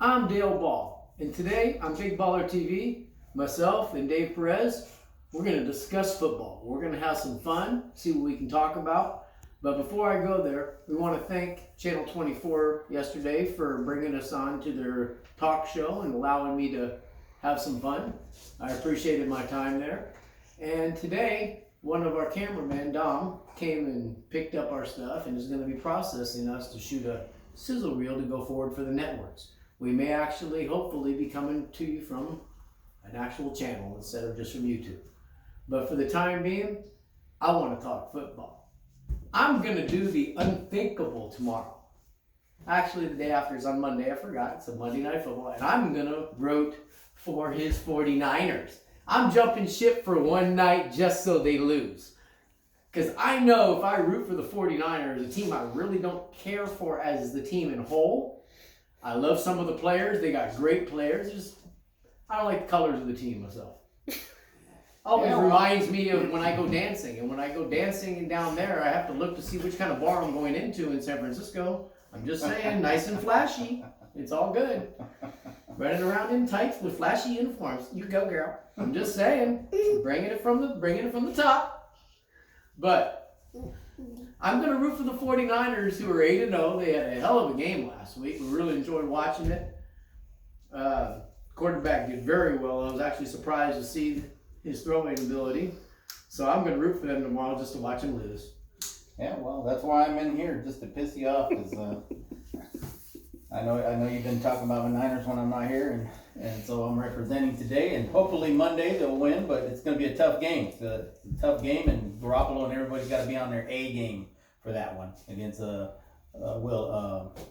I'm Dale Ball, and today on Big Baller TV, myself and Dave Perez, we're going to discuss football. We're going to have some fun, see what we can talk about. But before I go there, we want to thank Channel 24 yesterday for bringing us on to their talk show and allowing me to have some fun. I appreciated my time there. And today, one of our cameramen, Dom, came and picked up our stuff and is going to be processing us to shoot a sizzle reel to go forward for the networks. We may actually, hopefully, be coming to you from an actual channel instead of just from YouTube. But for the time being, I want to talk football. I'm going to do the unthinkable tomorrow. Actually, the day after is on Monday. I forgot. It's a Monday Night Football. And I'm going to root for his 49ers. I'm jumping ship for one night just so they lose. Because I know if I root for the 49ers, a team I really don't care for as the team in whole. I love some of the players. They got great players. I don't like the colors of the team myself. Always reminds me of when I go dancing. And when I go dancing and down there, I have to look to see which kind of bar I'm going into in San Francisco. I'm just saying, nice and flashy. It's all good. Running around in tights with flashy uniforms. You go, girl. I'm just saying, bringing it from the top. But I'm going to root for the 49ers, who are 8-0. They had a hell of a game last week. We really enjoyed watching it. Quarterback did very well. I was actually surprised to see his throwing ability. So I'm going to root for them tomorrow just to watch him lose. Yeah, well, that's why I'm in here, just to piss you off, because I know you've been talking about the Niners when I'm not here, and so I'm representing today, and hopefully Monday they'll win, but it's going to be a tough game. It's a tough game, and Garoppolo and everybody's got to be on their A game for that one against Russell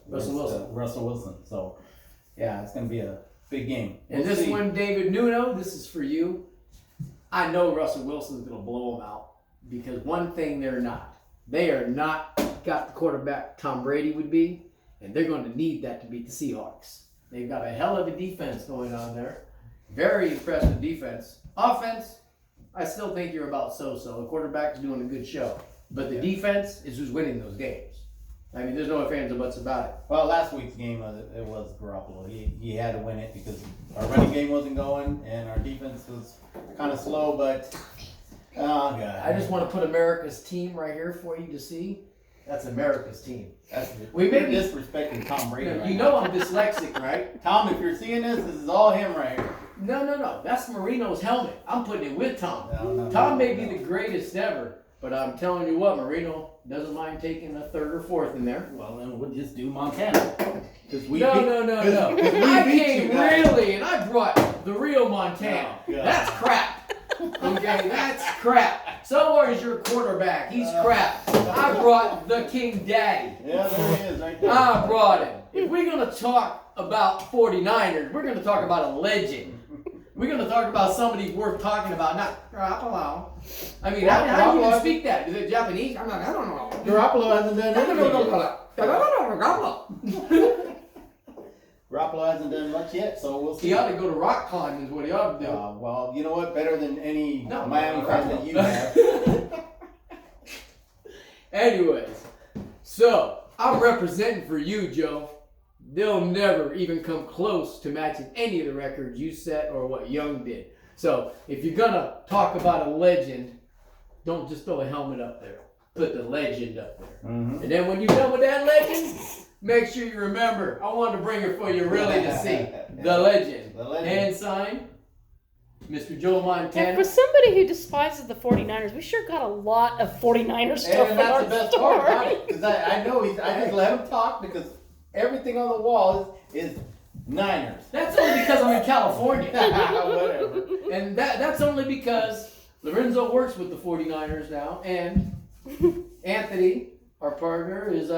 Wilson. So, yeah, it's going to be a big game. And this one, David Nuno, this is for you. I know Russell Wilson's going to blow them out, because one thing they're not. They are not got the quarterback Tom Brady would be, and they're going to need that to beat the Seahawks. They've got a hell of a defense going on there. Very impressive defense. Offense, I still think you're about so-so. The quarterback's doing a good show. But the defense is who's winning those games. I mean, there's no ifs, ands, or buts about it. Well, last week's game, it was Garoppolo. He had to win it because our running game wasn't going, and our defense was kind of slow, but... Oh, God. I just want to put America's team right here for you to see. That's America's team. We may be disrespecting Tom Brady right You now. know I'm dyslexic, right? Tom, if you're seeing this is all him right here. No. That's Marino's helmet. I'm putting it with Tom. No, Tom may be the greatest ever, but I'm telling you what, Marino doesn't mind taking a third or fourth in there. Well, then we'll just do Montana. No. I came really, and I brought the real Montana. Oh, that's crap. Okay, that's crap. So is your quarterback. He's crap. I brought the King Daddy. Yeah, there he is right there. I brought him. If we're going to talk about 49ers, we're going to talk about a legend. We're going to talk about somebody worth talking about, not Garoppolo. I mean, how do you even speak that? Is it Japanese? I don't know. Garoppolo hasn't done anything. Garoppolo hasn't done much yet, so we'll see. He ought to go to rock climbing is what he ought to do. Well, you know what? Better than any Miami fan that you have. Anyways, so I'm representing for you, Joe. They'll never even come close to matching any of the records you set or what Young did. So if you're going to talk about a legend, don't just throw a helmet up there. Put the legend up there. Mm-hmm. And then when you're done with that legend, make sure you remember, I wanted to bring it for you really to see. The legend. Hand signed, Mr. Joe Montana. And for somebody who despises the 49ers, we sure got a lot of 49ers stuff And in that's our the best store. part about it. Because I know I just let him talk because everything on the wall is Niners. That's only because I'm in California. Whatever. And that's only because Lorenzo works with the 49ers now, and Anthony, our partner, is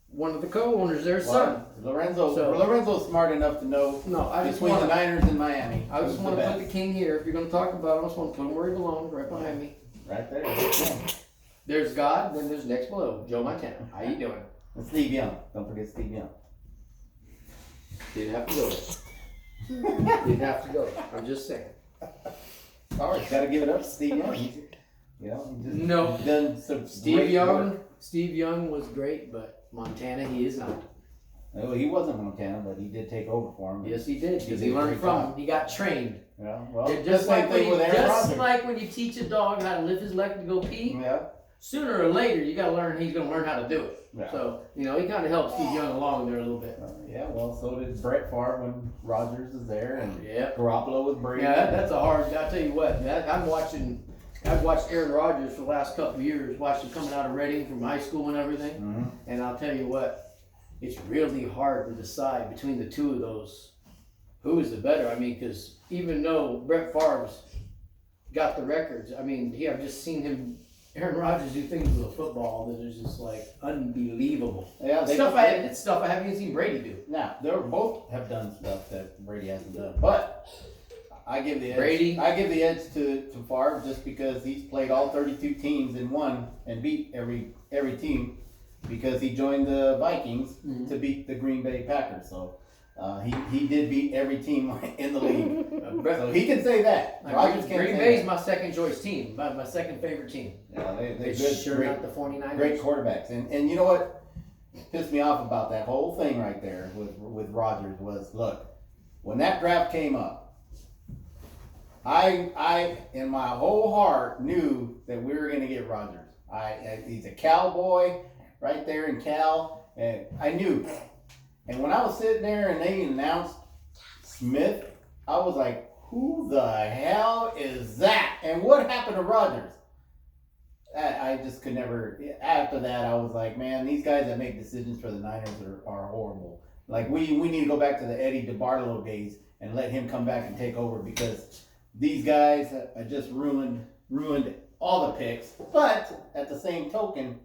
one of the co-owners, their son. Lorenzo's smart enough to know between the Niners and Miami. I just want to put the king here. If you're going to talk about him, I just want to put him where he belongs, right behind me. Right there. There's God, then there's next below, Joe Montana. How you doing? And Steve Young. Don't forget Steve Young. Didn't have to go there. Didn't have to go there. I'm just saying. All right, got to give it up to Steve Young. He just No. done some Steve great Young. work. Steve Young was great, but Montana, he is not. Well, he wasn't Montana, but he did take over for him. Yes, he did, because He he did a learned great from job. him. He got trained. Yeah, well, Just just like thing with Aaron Rodgers. when you teach a dog how to lift his leg to go pee, Yeah, sooner or later you got to learn. He's going to learn how to do it. yeah. So he kind of helps Steve Young along there a little bit. Yeah, well, so did Brett Favre when Rodgers is there, and Yeah. Garoppolo with Brady. Yeah, that's a hard. I tell you what, man, I've watched Aaron Rodgers for the last couple of years. Watched him coming out of Reading from high school and everything. Mhm. And I'll tell you what, it's really hard to decide between the two of those. Who is the better? I mean, because even though Brett Favre's got the records, I mean, I've just seen Aaron Rodgers do things with a football that is just like unbelievable. Yeah, It's stuff I haven't even seen Brady do. Now they both have done stuff that Brady hasn't done, but I give the edge. Brady? I give the edge to Favre just because he's played all 32 teams and won and beat every team because he joined the Vikings Mhm. to beat the Green Bay Packers. So he did beat every team in the league. So he can say that. Rodgers can't Green say Bay's that. my second choice team, my second favorite team. Yeah, they're It's good. sure Great, not the 49ers. great quarterbacks. And you know what pissed me off about that whole thing right there with Rodgers was, look, when that draft came up, I in my whole heart knew that we were going to get Rodgers. He's a Cowboy right there in Cal, and I knew. And when I was sitting there and they announced Smith, I was like, who the hell is that? And what happened to Rodgers? I just could never. After that, I was like, man, these guys that make decisions for the Niners are horrible. Like we need to go back to the Eddie DeBartolo days and let him come back and take over because these guys have just ruined all the picks. But at the same token,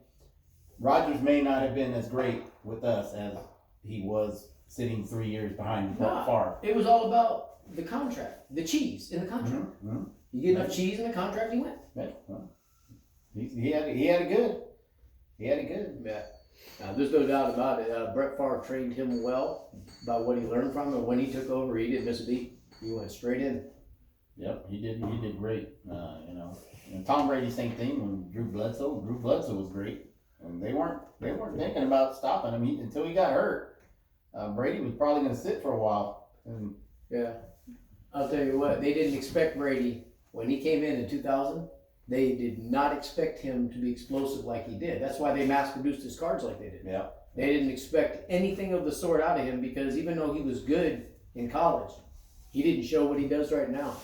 Rodgers may not have been as great with us as he was sitting 3 years behind Nah. Favre. It was all about the contract, the cheese in the contract. Mm-hmm. You get enough cheese in the contract, you win. Yeah, well, he had it good. He had it good. Yeah. There's no doubt about it. Brett Favre trained him well by what he learned from him. When he took over, he didn't miss a beat. He went straight in. Yep, he did great. And Tom Brady, same thing. When Drew Bledsoe was great, and they weren't thinking about stopping him until he got hurt. Brady was probably going to sit for a while. And Yeah. I'll tell you what, they didn't expect Brady when he came in 2000. They did not expect him to be explosive like he did. That's why they mass produced his cards like they did. yeah, They didn't expect anything of the sort out of him because even though he was good in college, he didn't show what he does right now.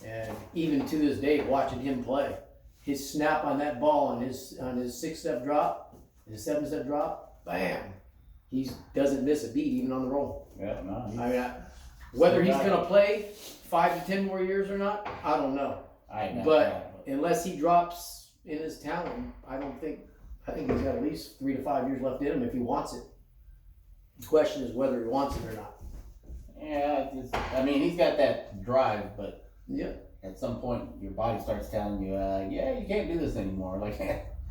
And even to this day, watching him play, his snap on that ball on his 6-step drop, his 7-step drop, bam, he doesn't miss a beat even on the roll. yeah, no. I mean, whether he's going to play 5 to 10 more years or not, I don't know. But unless he drops in his talent, I think he's got at least 3 to 5 years left in him if he wants it. The question is whether he wants it or not. Yeah, he's got that drive, but Yeah. at some point your body starts telling you, yeah, you can't do this anymore.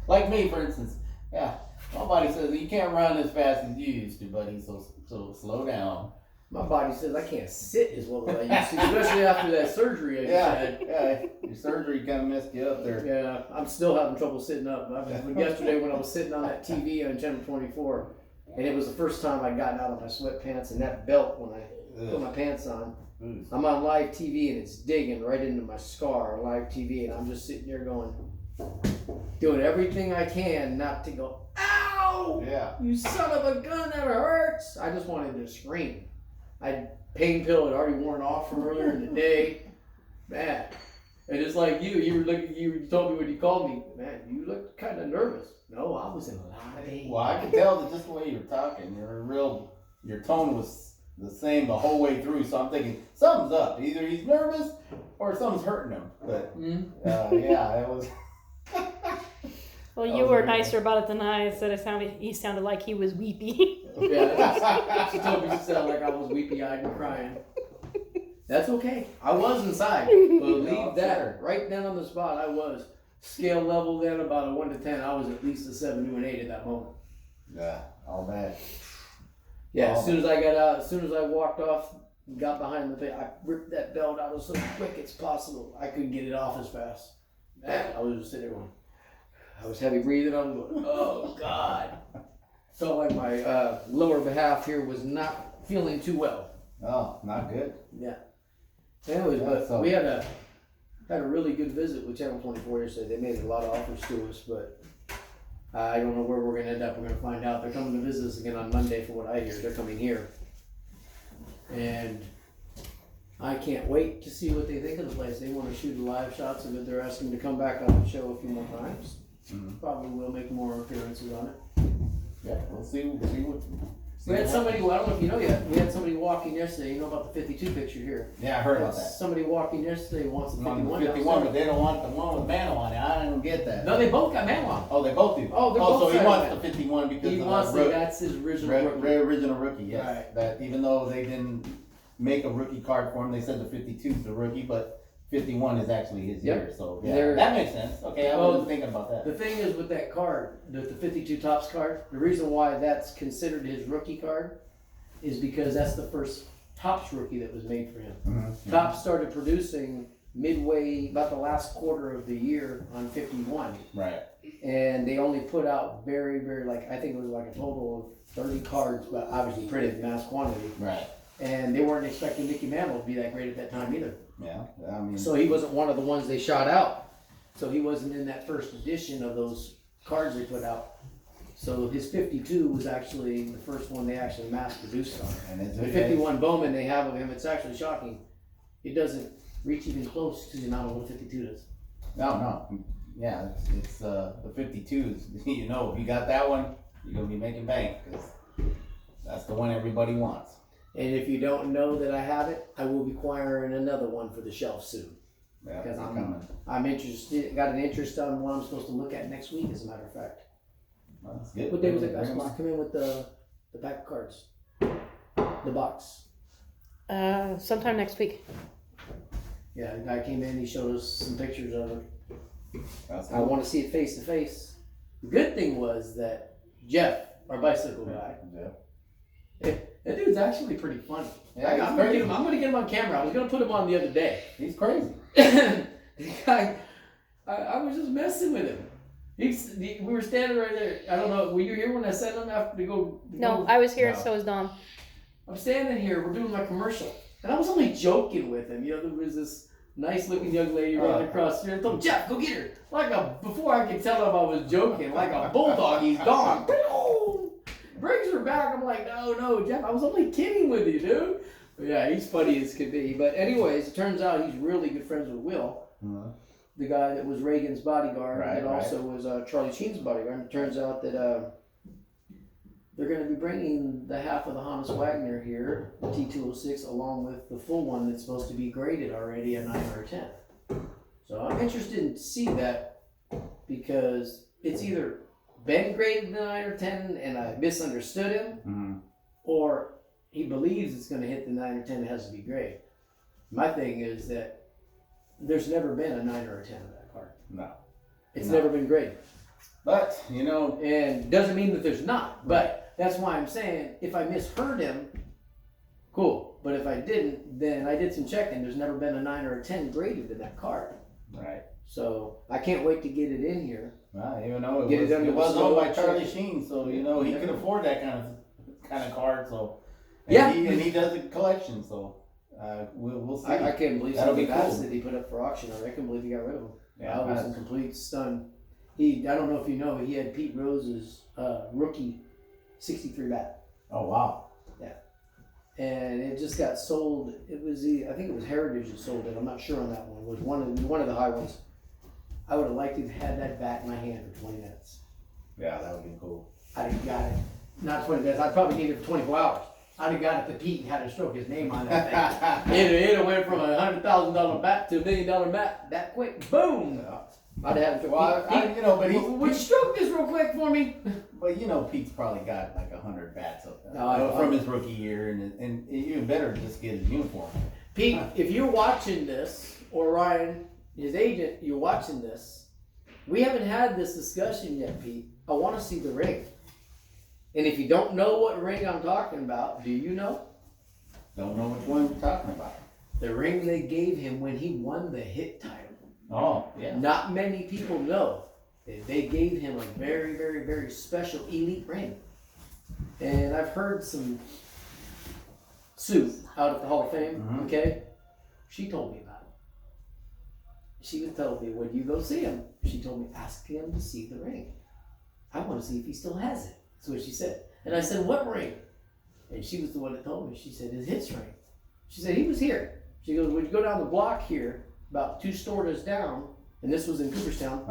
Like me, for instance. Yeah, my body says you can't run as fast as you used to, buddy. So slow down. My body says I can't sit as well as I used to, especially after that surgery I just had. Yeah. Your surgery kind of messed you up there. Yeah, I'm still having trouble sitting up. Yesterday when I was sitting on that TV on Channel 24, and it was the first time I'd gotten out of my sweatpants and that belt when I put my pants on. Ugh. I'm on live TV and it's digging right into my scar on live TV, and I'm just sitting there doing everything I can not to go, ow! Yeah. You son of a gun, that hurts! I just wanted to scream. Pain pill had already worn off from earlier in the day. Man. And it's like you told me when you called me, man, you looked kind of nervous. No, I was in a lot of pain. Well, I could tell that just the way you were talking, your tone was the same the whole way through. So I'm thinking something's up. Either he's nervous or something's hurting him. But yeah, it was. Well, you were nicer about it than I said. He sounded like he was weepy. Yeah, she told me she sounded like I was weepy-eyed and crying. That's okay. I was inside. Believe that. Right down on the spot, I was. Scale level then about a 1 to 10. I was at least a 7 to an 8 at that moment. Yeah, all bad. Yeah, as soon as I got out, as soon as I walked off, got behind the thing, I ripped that belt out as so quick as possible. I couldn't get it off as fast. Man, I was just sitting there going, I was heavy breathing. I'm going, oh God. felt like my lower half here was not feeling too well. Oh, not good. Yeah. Anyways, Yeah, but so- we had a really good visit with Channel 24 yesterday. They made a lot of offers to us, but I don't know where we're gonna end up. We're gonna find out. They're coming to visit us again on Monday, for what I hear. They're coming here, and I can't wait to see what they think of the place. They want to shoot live shots of it. They're asking to come back on the show a few more times. Mhm. Probably will make more appearances on it. Yeah, we'll see what. See We had what somebody, happens. well, I don't know if you know yet, we had somebody walking yesterday, you know about the 52 picture here. Yeah, I heard about that. Somebody walking yesterday who wants the On 51 the 51, but downstairs. they don't want the one with Mano on it. I don't get that. No, they both got man on. Oh, they both do. Oh, they're both so he signed wants that. the 51 because He of wants the that's his original rookie. original rookie. Yes. Right. That even though they didn't make a rookie card for him, they said the 52 is the rookie, but 51 is actually his Yep. year. So yeah, They're- that makes sense. Okay, I Well, wasn't thinking about that. The thing is with that card, the 52 Tops card, the reason why that's considered his rookie card is because that's the first Tops rookie that was made for him. Mhm. Tops started producing midway, about the last quarter of the year on 51. Right. And they only put out very, very, like, I think it was like a total of 30 cards, but obviously printed in mass quantity. Right. And they weren't expecting Mickey Mantle to be that great at that time either. Yeah. I mean. So he wasn't one of the ones they shot out. So he wasn't in that first edition of those cards they put out. So his 52 was actually the first one they actually mass produced on. and it's The 51 Bowman they have of him, it's actually shocking. It doesn't reach even close to the amount of what a 52 does. No. Yeah, it's the 52s. You know, if you got that one, you're gonna be making bank because that's the one everybody wants. And if you don't know that I have it, I will be acquiring another one for the shelf soon. Yeah, Because it's I'm- coming. I'm interested, got an interest on one I'm supposed to look at next week, as a matter of fact. Well, that's good. What day was that guy Bring 'em supposed to come in with the pack of cards? The box. Sometime next week. Yeah, the guy came in, he showed us some pictures of it. That's I want to see it face to face. The good thing was that Jeff, our bicycle guy, Yeah. that dude's actually pretty funny. Yeah, I'm he's gonna crazy. get him on camera. I was gonna put him on the other day. He's crazy. The guy, I was just messing with him. We were standing right there. I don't know. Were you here when I sent him after to go? No, I was here, No. so was Dom. I'm standing here. We're doing my commercial, and I was only joking with him. You know, there was this nice-looking young lady running across the street. I told him, Jeff, go get her. Before I could tell him I was joking, like a bulldog, he's gone. Brings her back. I'm like, no, Jeff, I was only kidding with you, dude. But yeah, he's funny as could be. But anyways, it turns out he's really good friends with Will, Mhm. the guy that was Reagan's bodyguard, Right, that also was Charlie Sheen's bodyguard. And it turns out that they're going to be bringing the half of the Honus Wagner here, the T206, along with the full one that's supposed to be graded already a 9 or a 10. So I'm interested to see that because it's either been graded a 9 or 10 and I misunderstood him, Mhm. or he believes it's going to hit the 9 or 10 and has to be graded. My thing is that there's never been a 9 or a 10 of that card. No. It's No. never been graded. But you know, And doesn't mean that there's not. But that's why I'm saying if I misheard him, cool. But if I didn't, then I did some checking. There's never been a 9 or a 10 graded in that card. right? So I can't wait to get it in here. Well, you know, it Get it was, under it the was snow owned by check. Charlie Sheen, so you know he Yeah. can afford that kind of card. So and Yeah. he does a collection. So we'll see. I can't believe some That'll of the be bats cool. that he put up for auction. I can't believe he got rid of them. Yeah, I was that's- in complete stun. I don't know if you know, he had Pete Rose's rookie 63 bat. Oh wow. And it just got sold. It was I think it was Heritage that sold it. I'm not sure on that one. It was one of the high ones. I would have liked to have had that bat in my hand for 20 minutes. Yeah, that would be cool. I'd have got it. Not 20 minutes. I'd probably need it for 24 hours. I'd have got it to Pete and had to stroke his name on that thing. It went from a $100,000 bat to $1 million bat that quick. Boom. I'd have had it. Well, Pete, you know, but would you stroke this real quick for me? but you know, Pete's probably got like 100 bats up there No, I- from his rookie year, and you better just get his uniform. Pete, if you're watching this, or Ryan, his agent, you're watching this, we haven't had this discussion yet, Pete. I want to see the ring. And if you don't know what ring I'm talking about, do you know? Don't know which one you're talking about. The ring they gave him when he won the hit title. Oh yeah. Not many people know that they gave him a very, very, very special elite ring. and I've heard some Sue out at the Hall of Fame. Mhm. Okay, she told me about it. She was telling me when you go see him, she told me ask him to see the ring. I want to see if he still has it. That's what she said. And I said, what ring? And she was the one that told me. She said, his hits ring. She said, he was here. She goes, when you go down the block here, about 2 stores down, and this was in Cooperstown,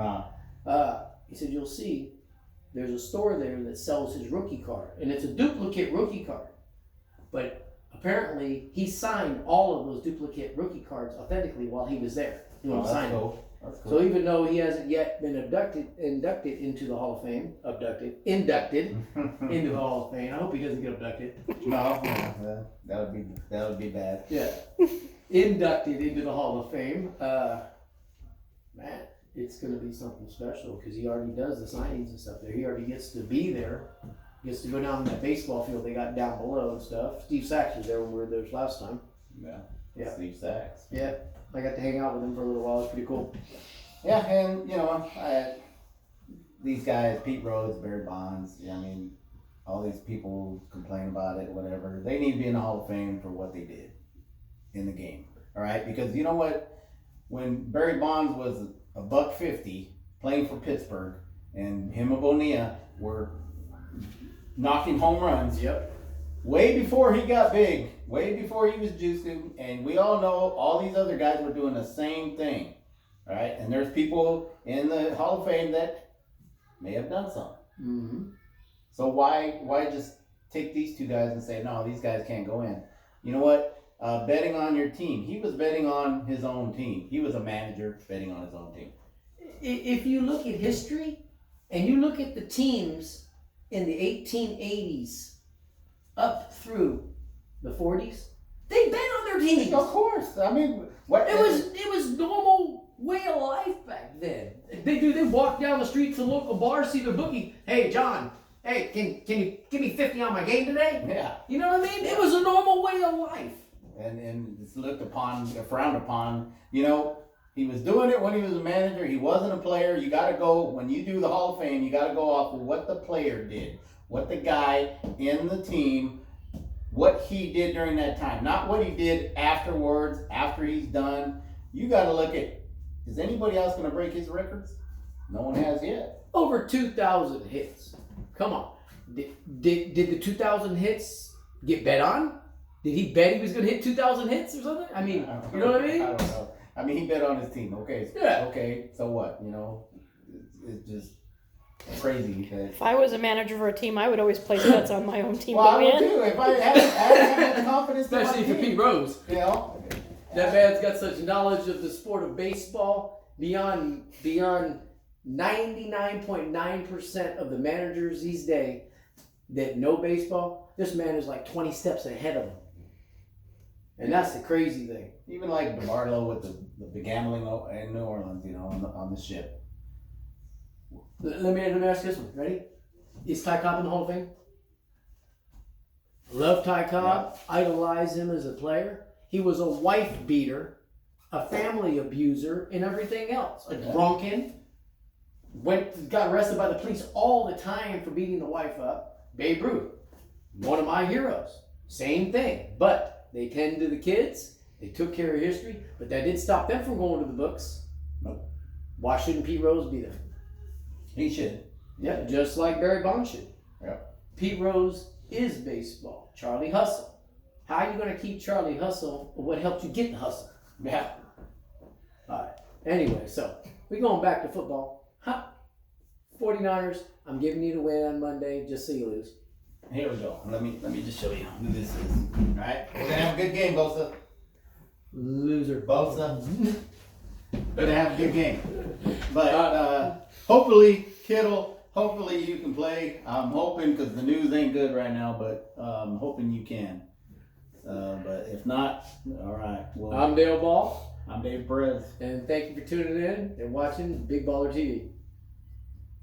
he said, you'll see there's a store there that sells his rookie card. And it's a duplicate rookie card. But apparently, he signed all of those duplicate rookie cards authentically while he was there. You know, that's signing. cool. That's cool. So even though he hasn't yet been inducted into the Hall of Fame, inducted into the Hall of Fame. I hope he doesn't get abducted. No, that would be bad. Yeah, inducted into the Hall of Fame. Man, it's gonna be something special because he already does the signings and stuff there. He already gets to be there. Gets to go down that baseball field they got down below and stuff. Steve Sachs was there when we were there last time. Yeah. Steve Sachs. Yeah, I got to hang out with him for a little while. It was pretty cool. Yeah, and you know, these guys, Pete Rose, Barry Bonds. I mean, all these people complain about it, whatever. They need to be in the Hall of Fame for what they did in the game. All right, because you know what? When Barry Bonds was $150 playing for Pittsburgh, and him and Bonilla were knocking home runs. Yep. Way before he got big, way before he was juicing, and we all know all these other guys were doing the same thing, right? And there's people in the Hall of Fame that may have done something. Mm-hmm. So why just take these 2 guys and say, no, these guys can't go in? You know what? Betting on your team. He was betting on his own team. He was a manager betting on his own team. If you look at history and you look at the teams in the 1880s up through the 40s, they bet on their teams. Of course. I mean, what It was normal way of life back then. They walk down the street to the local bar, see their bookie. Hey, John. Hey, can you give me 50 on my game today? Yeah. You know what I mean? It was a normal way of life. And it's looked upon, frowned upon. You know, he was doing it when he was a manager. He wasn't a player. You got to go, when you do the Hall of Fame, you got to go off of what the player did, what the guy in the team, what he did during that time, not what he did afterwards, after he's done. You got to look at, is anybody else going to break his records? No one has yet. Over 2,000 hits. Come on. Did the 2,000 hits get bet on? Did he bet he was going to hit 2,000 hits or something? I mean, you know what I mean? I don't know. I mean, he bet on his team. Okay. Yeah. Okay. So what? You know, it's just crazy. That, If I was a manager for a team, I would always place bets on my own team well, I to would win. too. If I had that confidence, in my Especially for team, Pete Rose. You know, That man's got such knowledge of the sport of baseball beyond 99.9% of the managers these days that know baseball. This man is like 20 steps ahead of them. And that's the crazy thing. even like DeMarlo with the gambling in New Orleans, you know, on the ship. Let me ask this one. Ready? Is Ty Cobb in the Hall of Fame? Love Ty Cobb. Yeah. Idolize him as a player. He was a wife beater, a family abuser, and everything else. A drunken. Got arrested by the police all the time for beating the wife up. Babe Ruth, one of my heroes. Same thing. But they tend to the kids. They took care of history. But that didn't stop them from going to the books. Nope. Why shouldn't Pete Rose be there? He should. Yeah, just like Barry Bonds should. Yeah. Pete Rose is baseball. Charlie Hustle. How are you going to keep Charlie Hustle? What helped you get the hustle? Yeah. All right. Anyway, so we're going back to football. 49ers, I'm giving you the win on Monday just so you lose. Here we go. Let me just show you who this is. All right. We're going to have a good game, Bosa. Loser. Bosa. Going to have a good game. But hopefully, Kittle, hopefully you can play. I'm hoping, because the news ain't good right now, but I'm hoping you can. But if not, all right. Well, I'm Dale Ball. I'm Dave Perez. And thank you for tuning in and watching Big Baller TV.